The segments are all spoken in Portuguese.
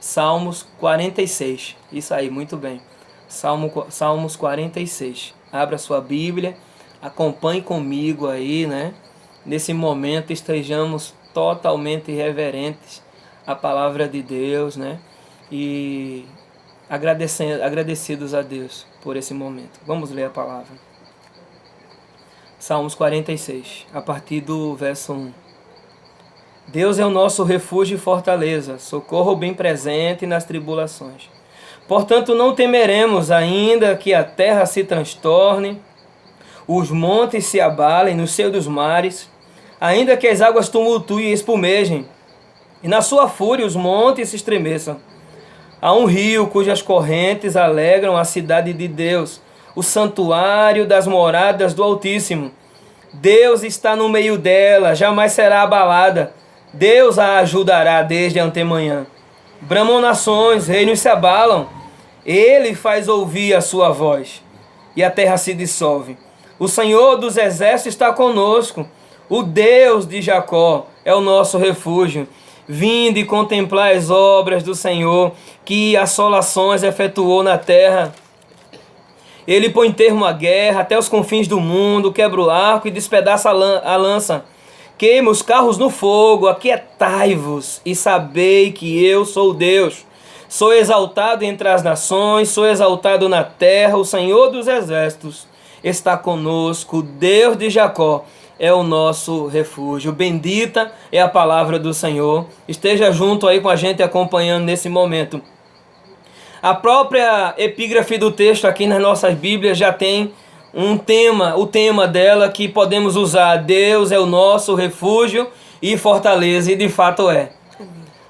Salmos 46. Isso aí, muito bem. Salmos 46. Abra sua Bíblia, acompanhe comigo aí, né? Nesse momento estejamos totalmente reverentes à palavra de Deus, né? E agradecidos a Deus por esse momento. Vamos ler a palavra. Salmos 46, a partir do verso 1. Deus é o nosso refúgio e fortaleza, socorro bem presente nas tribulações. Portanto, não temeremos, ainda que a terra se transtorne, os montes se abalem no seio dos mares, ainda que as águas tumultuem e espumejem, e na sua fúria os montes se estremeçam. Há um rio cujas correntes alegram a cidade de Deus, o santuário das moradas do Altíssimo. Deus está no meio dela, jamais será abalada. Deus a ajudará desde antemanhã. Bramam nações, reinos se abalam. Ele faz ouvir a sua voz, e a terra se dissolve. O Senhor dos exércitos está conosco. O Deus de Jacó é o nosso refúgio. Vinde e contemplai as obras do Senhor, que assolações efetuou na terra. Ele põe termo à guerra até os confins do mundo, quebra o arco e despedaça a lança. Queima os carros no fogo, aquietai-vos e sabei que eu sou Deus. Sou exaltado entre as nações, sou exaltado na terra, o Senhor dos exércitos está conosco, o Deus de Jacó é o nosso refúgio. Bendita é a palavra do Senhor. Esteja junto aí com a gente acompanhando nesse momento. A própria epígrafe do texto aqui nas nossas Bíblias já tem o tema dela que podemos usar. Deus é o nosso refúgio e fortaleza, e de fato é.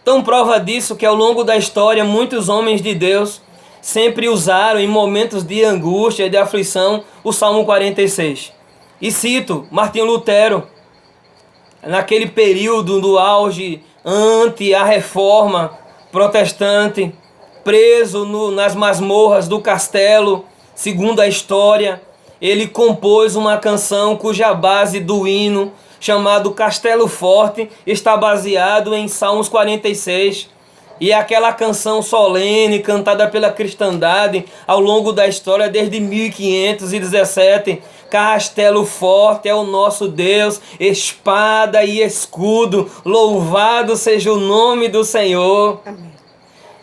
Então prova disso que ao longo da história muitos homens de Deus sempre usaram em momentos de angústia e de aflição o Salmo 46. E cito Martinho Lutero, naquele período do auge ante a reforma protestante, preso nas masmorras do castelo, segundo a história, ele compôs uma canção cuja base do hino, chamado Castelo Forte, está baseado em Salmos 46. E é aquela canção solene, cantada pela cristandade ao longo da história desde 1517. Castelo forte é o nosso Deus, espada e escudo, louvado seja o nome do Senhor. Amém.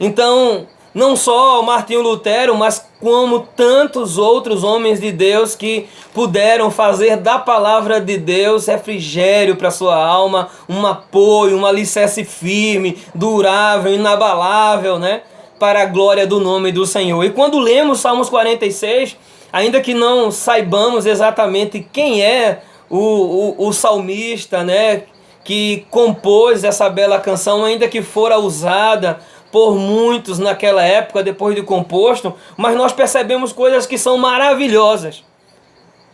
Então, não só Martinho Lutero, mas como tantos outros homens de Deus que puderam fazer da palavra de Deus refrigério para sua alma, um apoio, um alicerce firme, durável, inabalável, né? Para a glória do nome do Senhor. E quando lemos Salmos 46, ainda que não saibamos exatamente quem é o salmista, né? Que compôs essa bela canção, ainda que fora usada por muitos naquela época, depois de composto, mas nós percebemos coisas que são maravilhosas.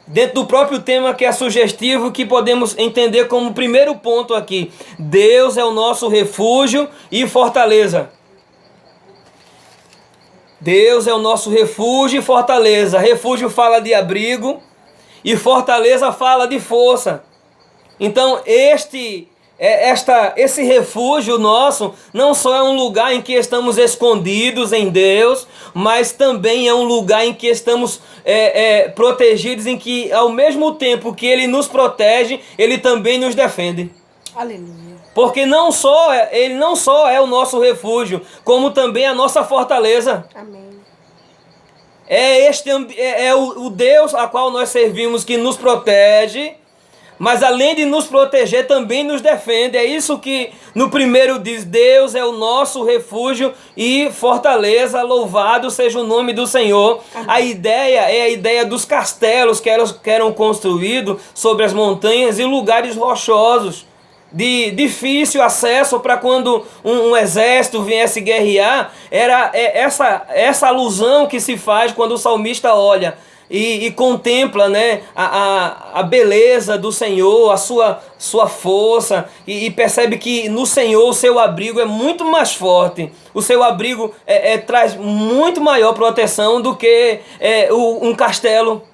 Dentro do próprio tema que é sugestivo, que podemos entender como primeiro ponto aqui. Deus é o nosso refúgio e fortaleza. Deus é o nosso refúgio e fortaleza. Refúgio fala de abrigo e fortaleza fala de força. Então esse refúgio nosso não só é um lugar em que estamos escondidos em Deus, mas também é um lugar em que estamos protegidos, em que ao mesmo tempo que Ele nos protege, Ele também nos defende. Aleluia. Porque Ele não só é o nosso refúgio, como também a nossa fortaleza. Amém. O Deus a qual nós servimos que nos protege, mas além de nos proteger, também nos defende. É isso que no primeiro diz: Deus é o nosso refúgio e fortaleza, louvado seja o nome do Senhor. Amém. A ideia é a ideia dos castelos que eram construídos sobre as montanhas e lugares rochosos, de difícil acesso para quando um exército viesse guerrear. Era essa alusão que se faz quando o salmista olha e contempla, né, a beleza do Senhor, a sua força, e percebe que no Senhor o seu abrigo é muito mais forte. O seu abrigo traz muito maior proteção do que um castelo.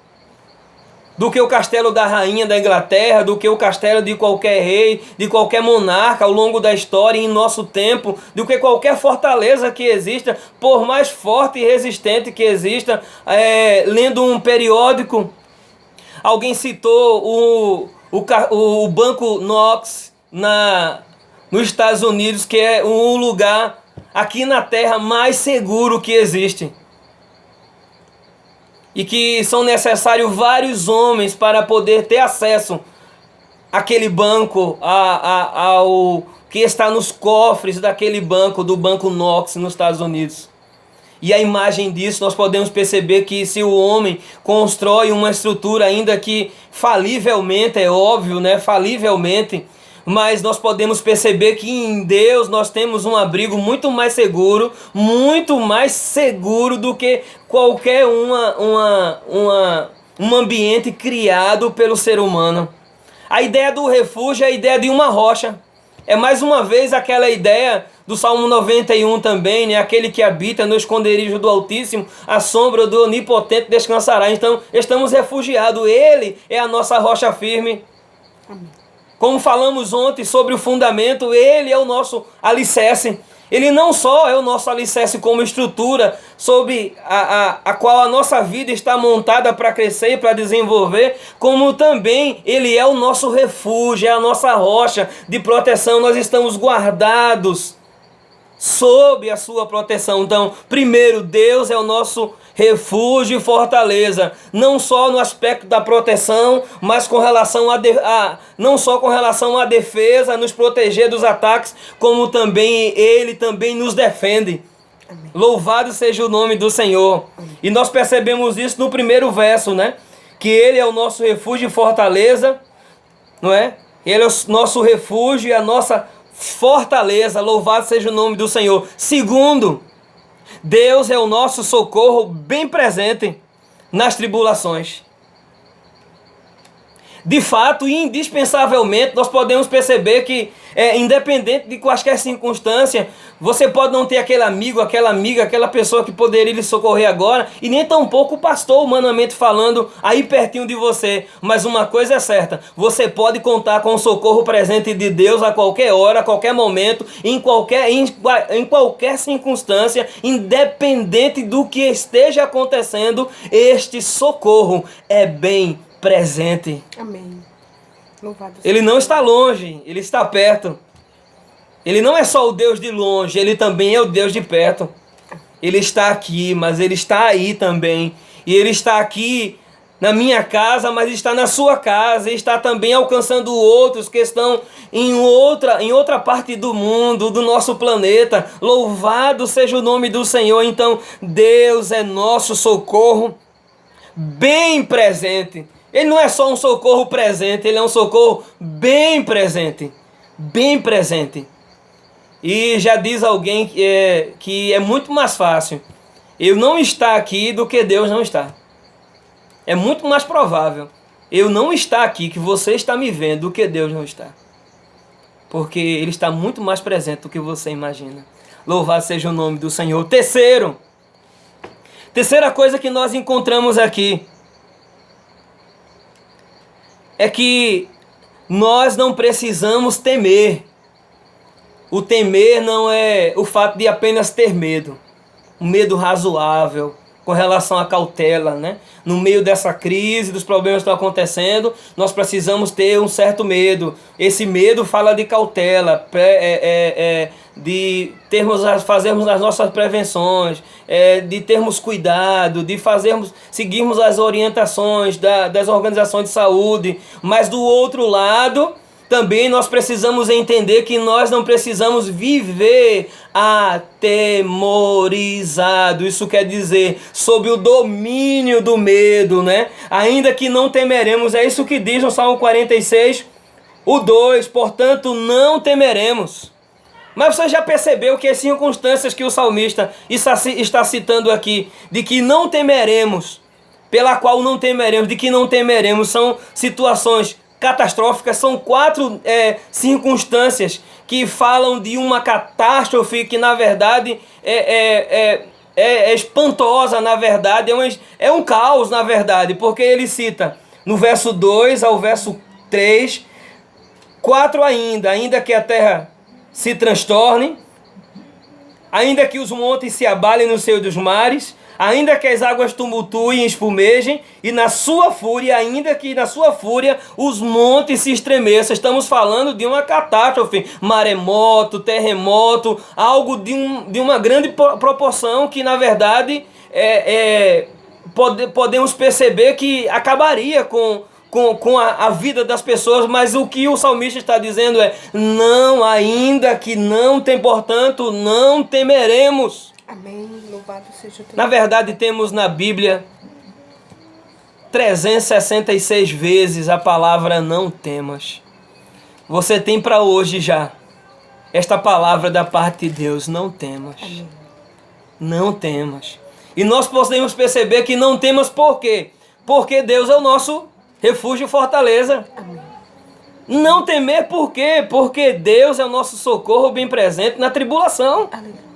do que o castelo da rainha da Inglaterra, do que o castelo de qualquer rei, de qualquer monarca ao longo da história e em nosso tempo, do que qualquer fortaleza que exista, por mais forte e resistente que exista. Lendo um periódico, alguém citou o Banco Knox nos Estados Unidos, que é um lugar aqui na Terra mais seguro que existe. E que são necessários vários homens para poder ter acesso àquele banco, ao que está nos cofres daquele banco, do Banco Knox nos Estados Unidos. E a imagem disso, nós podemos perceber que se o homem constrói uma estrutura, ainda que falivelmente, é óbvio, né? Falivelmente, mas nós podemos perceber que em Deus nós temos um abrigo muito mais seguro do que qualquer um ambiente criado pelo ser humano. A ideia do refúgio é a ideia de uma rocha. É mais uma vez aquela ideia do Salmo 91 também, né? Aquele que habita no esconderijo do Altíssimo, a sombra do Onipotente descansará. Então, estamos refugiados. Ele é a nossa rocha firme. Amém. Como falamos ontem sobre o fundamento, ele é o nosso alicerce. Ele não só é o nosso alicerce como estrutura sobre a qual a nossa vida está montada para crescer e para desenvolver, como também ele é o nosso refúgio, é a nossa rocha de proteção. Nós estamos guardados sob a sua proteção. Então, primeiro, Deus é o nosso refúgio e fortaleza, não só no aspecto da proteção, mas com relação não só com relação à defesa, nos proteger dos ataques, como também ele também nos defende. Amém. Louvado seja o nome do Senhor. Amém. E nós percebemos isso no primeiro verso, né? Que ele é o nosso refúgio e fortaleza, não é? Ele é o nosso refúgio e a nossa fortaleza, louvado seja o nome do Senhor. Segundo, Deus é o nosso socorro bem presente nas tribulações. De fato, indispensavelmente, nós podemos perceber que, independente de quaisquer circunstância, você pode não ter aquele amigo, aquela amiga, aquela pessoa que poderia lhe socorrer agora, e nem tampouco o pastor, humanamente falando, aí pertinho de você. Mas uma coisa é certa, você pode contar com o socorro presente de Deus a qualquer hora, a qualquer momento, em qualquer circunstância, independente do que esteja acontecendo, este socorro é bem presente. Amém. Louvado seja. Ele não está longe, ele está perto. Ele não é só o Deus de longe, ele também é o Deus de perto. Ele está aqui, mas ele está aí também. E ele está aqui na minha casa, mas está na sua casa. E está também alcançando outros que estão em outra parte do mundo, do nosso planeta. Louvado seja o nome do Senhor. Então, Deus é nosso socorro bem presente. Ele não é só um socorro presente, ele é um socorro bem presente. Bem presente. E já diz alguém que é muito mais fácil eu não estar aqui do que Deus não estar. É muito mais provável eu não estar aqui, que você está me vendo, do que Deus não está. Porque ele está muito mais presente do que você imagina. Louvado seja o nome do Senhor. Terceira coisa que nós encontramos aqui é que nós não precisamos temer. O temer não é o fato de apenas ter medo. Um medo razoável, com relação à cautela, né? No meio dessa crise, dos problemas que estão acontecendo, nós precisamos ter um certo medo. Esse medo fala de cautela, de fazermos as nossas prevenções, de termos cuidado, de seguirmos as orientações das organizações de saúde. Mas do outro lado, também nós precisamos entender que nós não precisamos viver atemorizado. Isso quer dizer, sob o domínio do medo, né? Ainda que não temeremos, é isso que diz no Salmo 46, o 2, portanto não temeremos. Mas você já percebeu que as circunstâncias que o salmista está citando aqui, de que não temeremos, pela qual não temeremos, de que não temeremos, são situações catastróficas, são 4 circunstâncias que falam de uma catástrofe que na verdade é espantosa, na verdade, é um caos, na verdade, porque ele cita no verso 2 ao verso 3, 4 ainda que a terra se transtorne, ainda que os montes se abalem no seio dos mares, ainda que as águas tumultuem e espumejem, e na sua fúria, ainda que na sua fúria, os montes se estremeçam. Estamos falando de uma catástrofe, maremoto, terremoto, algo de uma grande proporção que, na verdade, podemos perceber que acabaria com a vida das pessoas, mas o que o salmista está dizendo é: não, ainda que não tem, portanto, não temeremos. Amém. Louvado seja o teu Na verdade, temos na Bíblia 366 vezes a palavra não temas. Você tem para hoje já esta palavra da parte de Deus: não temas. Amém. Não temas. E nós podemos perceber que não temas por quê? Porque Deus é o nosso refúgio e fortaleza. Amém. Não temer por quê? Porque Deus é o nosso socorro bem presente na tribulação. Aleluia.